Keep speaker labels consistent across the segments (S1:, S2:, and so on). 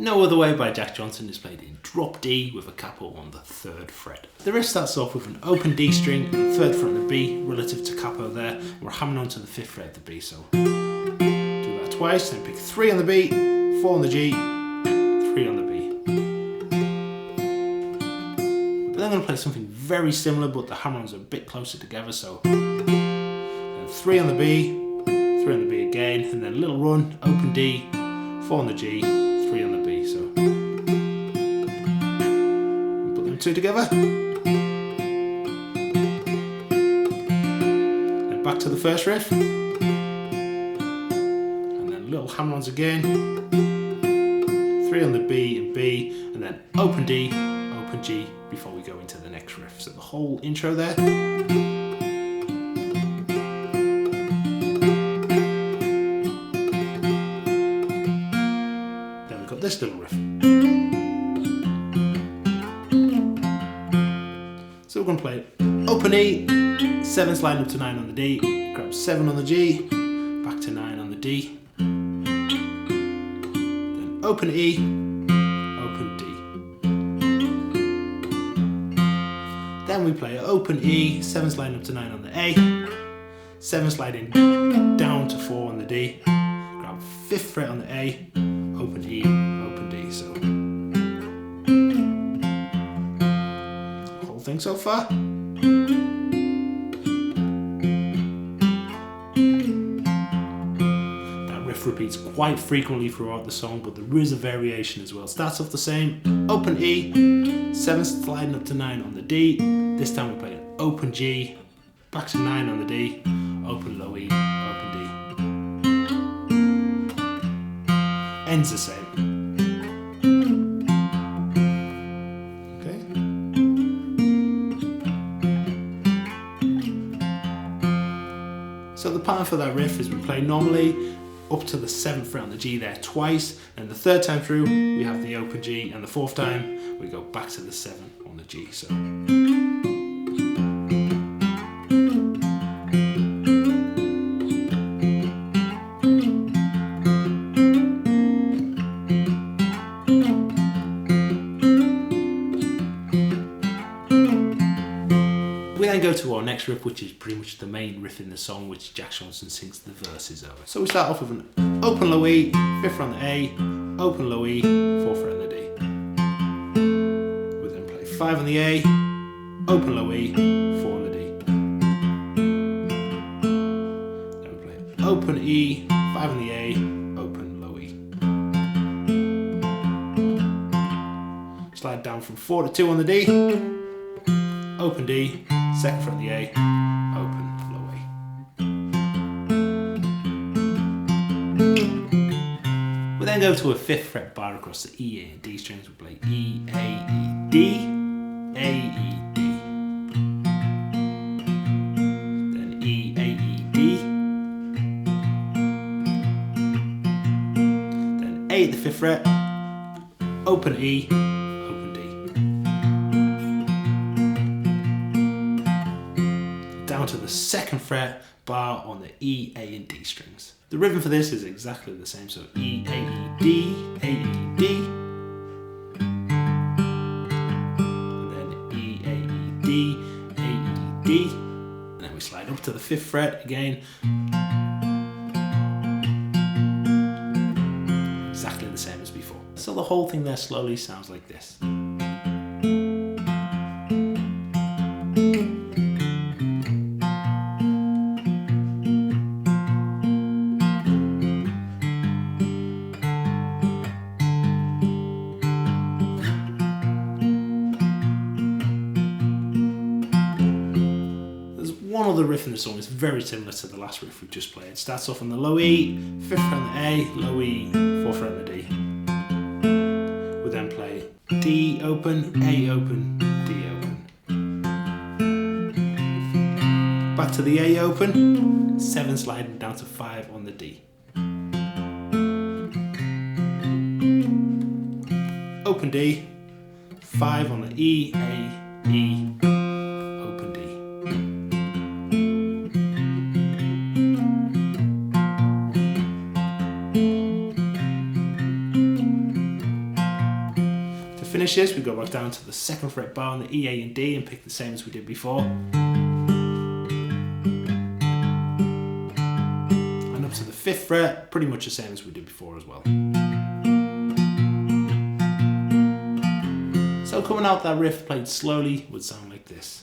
S1: No Other Way by Jack Johnson is played in drop D with a capo on the 3rd fret. The riff starts off with an open D string and the 3rd fret on the B relative to capo there. We're hammering onto the 5th fret of the B, so do that twice, then pick 3 on the B, 4 on the G, 3 on the B. But then I'm going to play something very similar, but the hammer-ons are a bit closer together, so then 3 on the B, 3 on the B again, and then a little run, open D, 4 on the G, 3 on the B, so put them 2 together. Then back to the first riff, and then little hammer-ons again, 3 on the B and B, and then open D, open G before we go into the next riff. So the whole intro there. This little riff. So we're going to play open E, 7 sliding up to 9 on the D, grab 7 on the G, back to 9 on the D, then open E, open D. Then we play open E, 7 sliding up to 9 on the A, 7 sliding down to 4 on the D, grab 5th fret on the A, open E, open D, so whole thing so far. That riff repeats quite frequently throughout the song, but there is a variation as well. Starts off the same, open E, 7 sliding up to 9 on the D, this time we play an open G, back to 9 on the D, open low E, open D. Ends the same. Okay. So the pattern for that riff is we play normally up to the 7th fret on the G there twice, and the 3rd time through we have the open G, and the 4th time we go back to the 7 on the G. So we then go to our next riff, which is pretty much the main riff in the song, which Jack Johnson sings the verses over. So we start off with an open low E, 5th fret on the A, open low E, 4th fret on the D. We then play 5 on the A, open low E, 4 on the D. Then we play open E, 5 on the A, open low E. Slide down from 4 to 2 on the D, open D, 2nd fret on the A, open, low A. We then go to a 5th fret bar across the E, A and D strings. We play E, A, E, D, A, E, D. Then E, A, E, D. Then A at the 5th fret, open E, open D. Down to the 2nd fret bar on the E, A and D strings. The rhythm for this is exactly the same, so E, A, E, D, A, E, D, and then E, A, E, D, A, E, D, and then we slide up to the 5th fret again. Exactly the same as before. So the whole thing there slowly sounds like this. One other riff in the song is very similar to the last riff we just played. It starts off on the low E, 5th fret on the A, low E, 4th fret on the D. We then play D open, A open, D open. Back to the A open, 7 sliding down to 5 on the D. Open D, 5 on the E, A, E, open D. finish this, we go back down to the 2nd fret bar on the E, A and D and pick the same as we did before. And up to the 5th fret, pretty much the same as we did before as well. So coming out, that riff played slowly would sound like this.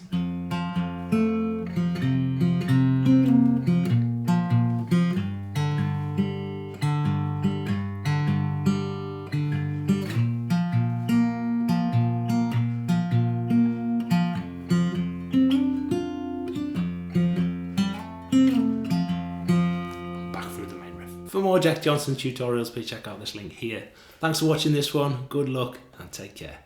S1: For more Jack Johnson tutorials, please check out this link here. Thanks for watching this one, good luck and take care.